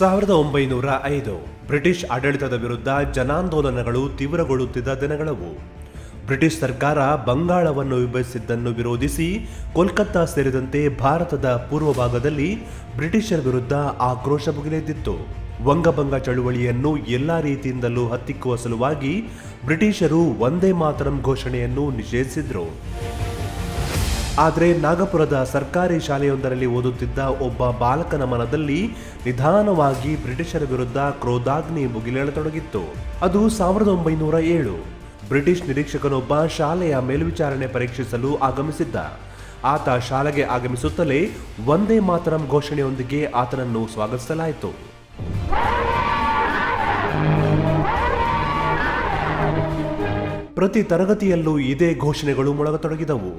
1905 British ಆಡಳಿತದ ವಿರುದ್ಧ ಜನಾಂದೋಲನಗಳು ತೀವ್ರಗೊಳ್ಳುತ್ತಿದ್ದ ದಿನಗಳವು. British ಸರ್ಕಾರ ಬಂಗಾಳವನ್ನು ವಿಭಜಿಸಿದ್ದನ್ನು ವಿರೋಧಿಸಿ ಕೋಲ್ಕತ್ತಾ ಸೇರಿದಂತೆ ಭಾರತದ ಪೂರ್ವ ಭಾಗದಲ್ಲಿ ಬ್ರಿಟಿಷರ ವಿರುದ್ಧ ಆಕ್ರೋಶ ಭುಗಿಲೆದ್ದಿತ್ತು. ವಂಗಭಂಗ ಚಳುವಳಿಯನ್ನು ಎಲ್ಲಾ ರೀತಿಯಿಂದಲೂ ಹತ್ತಿಕ್ಕುವ ಸಲುವಾಗಿ ಬ್ರಿಟಿಷರು ವಂದೇ ಮಾತರಂ ಘೋಷಣೆಯನ್ನು ನಿಷೇಧಿಸಿದ್ರು. ಆದರೆ ನಾಗಪುರದ ಸರ್ಕಾರಿ ಶಾಲೆಯೊಂದರಲ್ಲಿ ಓದುತ್ತಿದ್ದ ಒಬ್ಬ ಬಾಲಕನ ಮನದಲ್ಲಿ ನಿಧಾನವಾಗಿ ಬ್ರಿಟಿಷರ ವಿರುದ್ಧ ಕ್ರೋಧಾಗ್ನಿ ಭುಗಿಲೇಳತೊಡಗಿತ್ತು. ಅದು 1907. ಬ್ರಿಟಿಷ್ ನಿರೀಕ್ಷಕನೊಬ್ಬ ಶಾಲೆಯ ಮೇಲ್ವಿಚಾರಣೆ ಪರೀಕ್ಷಿಸಲು ಆಗಮಿಸಿದ್ದ. ಆತ ಶಾಲೆಗೆ ಆಗಮಿಸುತ್ತಲೇ ವಂದೇ ಮಾತರಂ ಘೋಷಣೆಯೊಂದಿಗೆ ಆತನನ್ನು ಸ್ವಾಗತಿಸಲಾಯಿತು. ಪ್ರತಿ ತರಗತಿಯಲ್ಲೂ ಇದೇ ಘೋಷಣೆಗಳು ಮೊಳಗತೊಡಗಿದವು.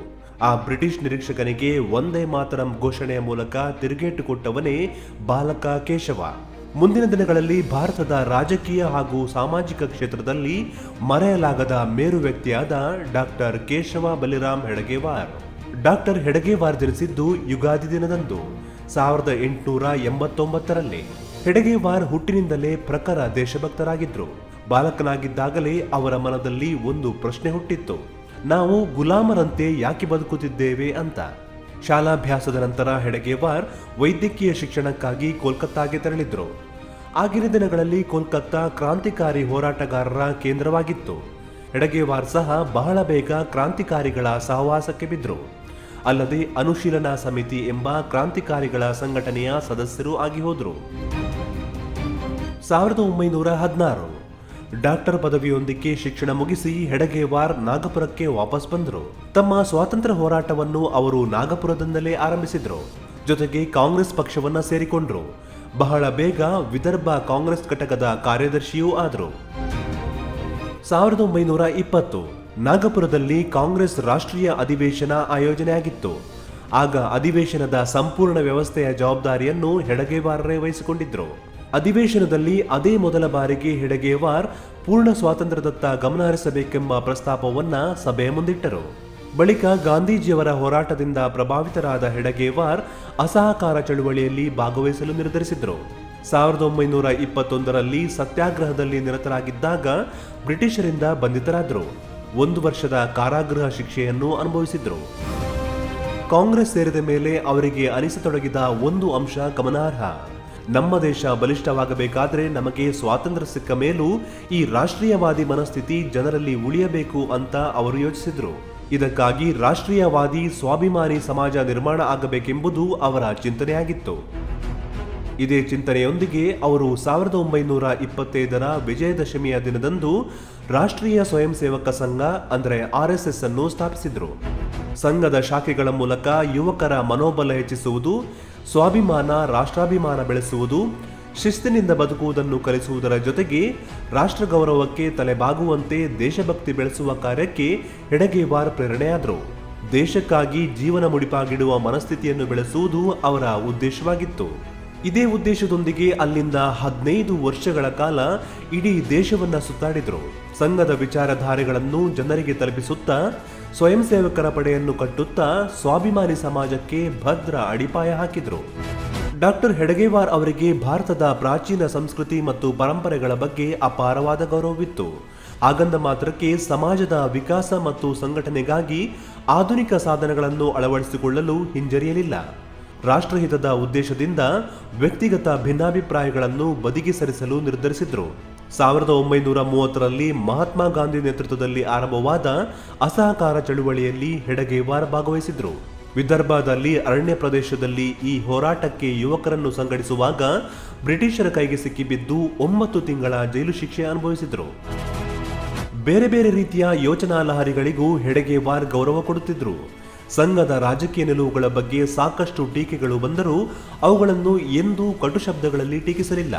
ಆ ಬ್ರಿಟಿಷ್ ನಿರೀಕ್ಷಕನಿಗೆ ವಂದೇ ಮಾತರಂ ಘೋಷಣೆಯ ಮೂಲಕ ತಿರುಗೇಟು ಕೊಟ್ಟವನೇ ಬಾಲಕ ಕೇಶವ. ಮುಂದಿನ ದಿನಗಳಲ್ಲಿ ಭಾರತದ ರಾಜಕೀಯ ಹಾಗೂ ಸಾಮಾಜಿಕ ಕ್ಷೇತ್ರದಲ್ಲಿ ಮರೆಯಲಾಗದ ಮೇರು ವ್ಯಕ್ತಿಯಾದ ಡಾಕ್ಟರ್ ಕೇಶವ ಬಲಿರಾಮ್ ಹೆಡಗೇವಾರ್. ಡಾಕ್ಟರ್ ಹೆಡಗೇವಾರ್ ಜನಿಸಿದ್ದು ಯುಗಾದಿ ದಿನದಂದು 1889ರಲ್ಲಿ. ಹೆಡಗೇವಾರ್ ಹುಟ್ಟಿನಿಂದಲೇ ಪ್ರಖರ ದೇಶಭಕ್ತರಾಗಿದ್ರು. ಬಾಲಕನಾಗಿದ್ದಾಗಲೇ ಅವರ ಮನದಲ್ಲಿ ಒಂದು ಪ್ರಶ್ನೆ ಹುಟ್ಟಿತ್ತು, ನಾವು ಗುಲಾಮರಂತೆ ಯಾಕೆ ಬದುಕುತ್ತಿದ್ದೇವೆ ಅಂತ. ಶಾಲಾಭ್ಯಾಸದ ನಂತರ ಹೆಡಗೇವಾರ್ ವೈದ್ಯಕೀಯ ಶಿಕ್ಷಣಕ್ಕಾಗಿ ಕೋಲ್ಕತ್ತಾಗೆ ತೆರಳಿದ್ರು. ಆಗಿನ ದಿನಗಳಲ್ಲಿ ಕೋಲ್ಕತ್ತಾ ಕ್ರಾಂತಿಕಾರಿ ಹೋರಾಟಗಾರರ ಕೇಂದ್ರವಾಗಿತ್ತು. ಹೆಡಗೇವಾರ್ ಸಹ ಬಹಳ ಬೇಗ ಕ್ರಾಂತಿಕಾರಿಗಳ ಸಹವಾಸಕ್ಕೆ ಬಿದ್ರು. ಅಲ್ಲದೆ ಅನುಶೀಲನಾ ಸಮಿತಿ ಎಂಬ ಕ್ರಾಂತಿಕಾರಿಗಳ ಸಂಘಟನೆಯ ಸದಸ್ಯರು ಆಗಿ ಹೋದ್ರು. 1916 ಡಾಕ್ಟರ್ ಪದವಿಯೊಂದಿಗೆ ಶಿಕ್ಷಣ ಮುಗಿಸಿ ಹೆಡಗೇವಾರ್ ನಾಗಪುರಕ್ಕೆ ವಾಪಸ್ ಬಂದರು. ತಮ್ಮ ಸ್ವಾತಂತ್ರ್ಯ ಹೋರಾಟವನ್ನು ಅವರು ನಾಗಪುರದಿಂದಲೇ ಆರಂಭಿಸಿದ್ರು. ಜೊತೆಗೆ ಕಾಂಗ್ರೆಸ್ ಪಕ್ಷವನ್ನ ಸೇರಿಕೊಂಡ್ರು. ಬಹಳ ಬೇಗ ವಿದರ್ಭ ಕಾಂಗ್ರೆಸ್ ಘಟಕದ ಕಾರ್ಯದರ್ಶಿಯೂ ಆದರು. 1920 ನಾಗಪುರದಲ್ಲಿ ಕಾಂಗ್ರೆಸ್ ರಾಷ್ಟ್ರೀಯ ಅಧಿವೇಶನ ಆಯೋಜನೆಯಾಗಿತ್ತು. ಆಗ ಅಧಿವೇಶನದ ಸಂಪೂರ್ಣ ವ್ಯವಸ್ಥೆಯ ಜವಾಬ್ದಾರಿಯನ್ನು ಹೆಡಗೇವಾರರೇ ವಹಿಸಿಕೊಂಡಿದ್ರು. ಅಧಿವೇಶನದಲ್ಲಿ ಅದೇ ಮೊದಲ ಬಾರಿಗೆ ಹೆಡಗೇವಾರ್ ಪೂರ್ಣ ಸ್ವಾತಂತ್ರ್ಯದತ್ತ ಗಮನ ಹರಿಸಬೇಕೆಂಬ ಪ್ರಸ್ತಾಪವನ್ನ ಸಭೆಯ ಮುಂದಿಟ್ಟರು. ಬಳಿಕ ಗಾಂಧೀಜಿಯವರ ಹೋರಾಟದಿಂದ ಪ್ರಭಾವಿತರಾದ ಹೆಡಗೇವಾರ್ ಅಸಹಕಾರ ಚಳುವಳಿಯಲ್ಲಿ ಭಾಗವಹಿಸಲು ನಿರ್ಧರಿಸಿದ್ರು. 1921ರಲ್ಲಿ ಸತ್ಯಾಗ್ರಹದಲ್ಲಿ ನಿರತರಾಗಿದ್ದಾಗ ಬ್ರಿಟಿಷರಿಂದ ಬಂಧಿತರಾದರು. 1 ವರ್ಷದ ಕಾರಾಗೃಹ ಶಿಕ್ಷೆಯನ್ನು ಅನುಭವಿಸಿದ್ರು. ಕಾಂಗ್ರೆಸ್ ಸೇರಿದ ಮೇಲೆ ಅವರಿಗೆ ಅನಿಸತೊಡಗಿದ ಒಂದು ಅಂಶ ಗಮನಾರ್ಹ. ನಮ್ಮ ದೇಶ ಬಲಿಷ್ಠವಾಗಬೇಕಾದ್ರೆ ನಮಗೆ ಸ್ವಾತಂತ್ರ್ಯ ಸಿಕ್ಕ ಮೇಲೂ ಈ ರಾಷ್ಟ್ರೀಯವಾದಿ ಮನಸ್ಥಿತಿ ಜನರಲ್ಲಿ ಉಳಿಯಬೇಕು ಅಂತ ಅವರು ಯೋಚಿಸಿದ್ರು. ಇದಕ್ಕಾಗಿ ರಾಷ್ಟ್ರೀಯವಾದಿ ಸ್ವಾಭಿಮಾನಿ ಸಮಾಜ ನಿರ್ಮಾಣ ಆಗಬೇಕೆಂಬುದು ಅವರ ಚಿಂತನೆಯಾಗಿತ್ತು. ಇದೇ ಚಿಂತನೆಯೊಂದಿಗೆ ಅವರು 1925ರ ವಿಜಯದಶಮಿಯ ದಿನದಂದು ರಾಷ್ಟ್ರೀಯ ಸ್ವಯಂ ಸೇವಕ ಸಂಘ ಅಂದರೆ RSS ಅನ್ನು ಸ್ಥಾಪಿಸಿದ್ರು. ಸಂಘದ ಶಾಖೆಗಳ ಮೂಲಕ ಯುವಕರ ಮನೋಬಲ ಹೆಚ್ಚಿಸುವುದು, ಸ್ವಾಭಿಮಾನ ರಾಷ್ಟ್ರಾಭಿಮಾನ ಬೆಳೆಸುವುದು, ಶಿಸ್ತಿನಿಂದ ಬದುಕುವುದನ್ನು ಕಲಿಸುವುದರ ಜೊತೆಗೆ ರಾಷ್ಟ್ರ ಗೌರವಕ್ಕೆ ತಲೆಬಾಗುವಂತೆ ದೇಶಭಕ್ತಿ ಬೆಳೆಸುವ ಕಾರ್ಯಕ್ಕೆ ಹೆಡಗೇವಾರ್ ಪ್ರೇರಣೆಯಾದರು. ದೇಶಕ್ಕಾಗಿ ಜೀವನ ಮುಡಿಪಾಗಿಡುವ ಮನಸ್ಥಿತಿಯನ್ನು ಬೆಳೆಸುವುದು ಅವರ ಉದ್ದೇಶವಾಗಿತ್ತು. ಇದೇ ಉದ್ದೇಶದೊಂದಿಗೆ ಅಲ್ಲಿಂದ 15 ವರ್ಷಗಳ ಕಾಲ ಇಡೀ ದೇಶವನ್ನ ಸುತ್ತಾಡಿದ್ರು. ಸಂಘದ ವಿಚಾರಧಾರೆಗಳನ್ನು ಜನರಿಗೆ ತಲುಪಿಸುತ್ತಾ, ಸ್ವಯಂ ಸೇವಕರ ಪಡೆಯನ್ನು ಕಟ್ಟುತ್ತಾ ಸ್ವಾಭಿಮಾನಿ ಸಮಾಜಕ್ಕೆ ಭದ್ರ ಅಡಿಪಾಯ ಹಾಕಿದ್ರು. ಡಾಕ್ಟರ್ ಹೆಡಗೇವಾರ್ ಅವರಿಗೆ ಭಾರತದ ಪ್ರಾಚೀನ ಸಂಸ್ಕೃತಿ ಮತ್ತು ಪರಂಪರೆಗಳ ಬಗ್ಗೆ ಅಪಾರವಾದ ಗೌರವವಿತ್ತು. ಹಾಗಂದ ಮಾತ್ರಕ್ಕೆ ಸಮಾಜದ ವಿಕಾಸ ಮತ್ತು ಸಂಘಟನೆಗಾಗಿ ಆಧುನಿಕ ಸಾಧನಗಳನ್ನು ಅಳವಡಿಸಿಕೊಳ್ಳಲು ಹಿಂಜರಿಯಲಿಲ್ಲ. ರಾಷ್ಟ್ರಹಿತದ ಉದ್ದೇಶದಿಂದ ವ್ಯಕ್ತಿಗತ ಭಿನ್ನಾಭಿಪ್ರಾಯಗಳನ್ನು ಬದಿಗೆ ಸರಿಸಲು ನಿರ್ಧರಿಸಿದ್ರು. 1930ರಲ್ಲಿ ಮಹಾತ್ಮ ಗಾಂಧಿ ನೇತೃತ್ವದಲ್ಲಿ ಆರಂಭವಾದ ಅಸಹಕಾರ ಚಳುವಳಿಯಲ್ಲಿ ಹೆಡಗೇವಾರ್ ಭಾಗವಹಿಸಿದ್ರು. ವಿದರ್ಭದಲ್ಲಿ ಅರಣ್ಯ ಪ್ರದೇಶದಲ್ಲಿ ಈ ಹೋರಾಟಕ್ಕೆ ಯುವಕರನ್ನು ಸಂಘಟಿಸುವಾಗ ಬ್ರಿಟಿಷರ ಕೈಗೆ ಸಿಕ್ಕಿಬಿದ್ದು 9 ತಿಂಗಳ ಜೈಲು ಶಿಕ್ಷೆ ಅನುಭವಿಸಿದ್ರು. ಬೇರೆ ಬೇರೆ ರೀತಿಯ ಯೋಚನಾ ಲಹರಿಗಳಿಗೂ ಹೆಡಗೇವಾರ್ ಗೌರವ ಕೊಡುತ್ತಿದ್ರು. ಸಂಘದ ರಾಜಕೀಯ ನಿಲುವುಗಳ ಬಗ್ಗೆ ಸಾಕಷ್ಟು ಟೀಕೆಗಳು ಬಂದರೂ ಅವುಗಳನ್ನು ಎಂದೂ ಕಟು ಶಬ್ದಗಳಲ್ಲಿ ಟೀಕಿಸಲಿಲ್ಲ.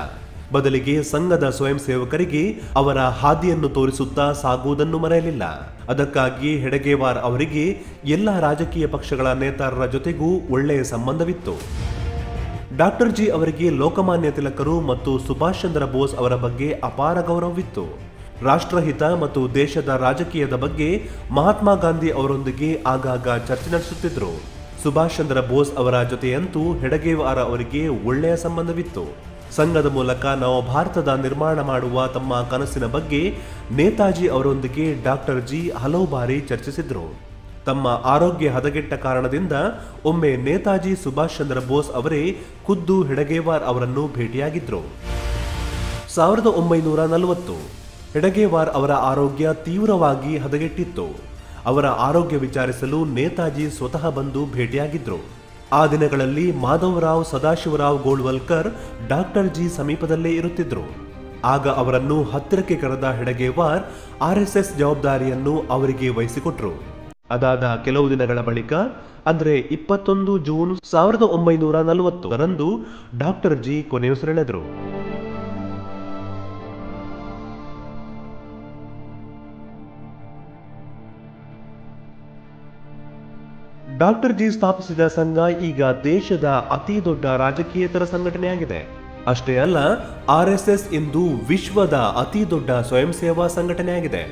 ಬದಲಿಗೆ ಸಂಘದ ಸ್ವಯಂ ಸೇವಕರಿಗೆ ಅವರ ಹಾದಿಯನ್ನು ತೋರಿಸುತ್ತಾ ಸಾಗುವುದನ್ನು ಮರೆಯಲಿಲ್ಲ. ಅದಕ್ಕಾಗಿ ಹೆಡಗೇವಾರ್ ಅವರಿಗೆ ಎಲ್ಲ ರಾಜಕೀಯ ಪಕ್ಷಗಳ ನೇತಾರರ ಜೊತೆಗೂ ಒಳ್ಳೆಯ ಸಂಬಂಧವಿತ್ತು. ಡಾಕ್ಟರ್ ಜಿ ಅವರಿಗೆ ಲೋಕಮಾನ್ಯ ತಿಲಕರು ಮತ್ತು ಸುಭಾಷ್ ಚಂದ್ರ ಬೋಸ್ ಅವರ ಬಗ್ಗೆ ಅಪಾರ ಗೌರವವಿತ್ತು. ರಾಷ್ಟ್ರಹಿತ ಮತ್ತು ದೇಶದ ರಾಜಕೀಯದ ಬಗ್ಗೆ ಮಹಾತ್ಮ ಗಾಂಧಿ ಅವರೊಂದಿಗೆ ಆಗಾಗ ಚರ್ಚೆ ನಡೆಸುತ್ತಿದ್ದರು. ಸುಭಾಷ್ ಚಂದ್ರ ಬೋಸ್ ಅವರ ಜೊತೆಯಂತೂ ಹೆಡಗೇವಾರ್ ಅವರಿಗೆ ಒಳ್ಳೆಯ ಸಂಬಂಧವಿತ್ತು. ಸಂಘದ ಮೂಲಕ ನವಭಾರತದ ನಿರ್ಮಾಣ ಮಾಡುವ ತಮ್ಮ ಕನಸಿನ ಬಗ್ಗೆ ನೇತಾಜಿ ಅವರೊಂದಿಗೆ ಡಾಕ್ಟರ್ ಜಿ ಹಲವು ಬಾರಿ ಚರ್ಚಿಸಿದ್ರು. ತಮ್ಮ ಆರೋಗ್ಯ ಹದಗೆಟ್ಟ ಕಾರಣದಿಂದ ಒಮ್ಮೆ ನೇತಾಜಿ ಸುಭಾಷ್ ಚಂದ್ರ ಬೋಸ್ ಅವರೇ ಖುದ್ದು ಹೆಡಗೇವಾರ್ ಅವರನ್ನು ಭೇಟಿಯಾಗಿದ್ರು. 1940 ಹೆಡಗೇವಾರ್ ಅವರ ಆರೋಗ್ಯ ತೀವ್ರವಾಗಿ ಹದಗೆಟ್ಟಿತ್ತು. ಅವರ ಆರೋಗ್ಯ ವಿಚಾರಿಸಲು ನೇತಾಜಿ ಸ್ವತಃ ಬಂದು ಭೇಟಿಯಾಗಿದ್ರು. ಆ ದಿನಗಳಲ್ಲಿ ಮಾಧವರಾವ್ ಸದಾಶಿವರಾವ್ ಗೋಳ್ವಲ್ಕರ್ ಡಾಕ್ಟರ್ ಜಿ ಸಮೀಪದಲ್ಲೇ ಇರುತ್ತಿದ್ರು. ಆಗ ಅವರನ್ನು ಹತ್ತಿರಕ್ಕೆ ಕರೆದ ಹೆಡಗೇವಾರ್ RSS ಜವಾಬ್ದಾರಿಯನ್ನು ಅವರಿಗೆ ವಹಿಸಿಕೊಟ್ರು. ಅದಾದ ಕೆಲವು ದಿನಗಳ ಬಳಿಕ ಅಂದ್ರೆ 21 ಜೂನ್ 1940 ರಂದು ಡಾಕ್ಟರ್ ಜಿ ಕೊನೆಯುಸಿರೆಳೆದರು. ಡಾಕ್ಟರ್ ಜಿ ಸ್ಥಾಪಿಸಿದ ಸಂಘ ಈಗ ದೇಶದ ಅತಿ ದೊಡ್ಡ ರಾಜಕೀಯೇತರ ಸಂಘಟನೆಯಾಗಿದೆ. ಅಷ್ಟೇ ಅಲ್ಲ, RSS ಇಂದು ವಿಶ್ವದ ಅತಿ ದೊಡ್ಡ ಸ್ವಯಂ ಸೇವಾ ಸಂಘಟನೆಯಾಗಿದೆ.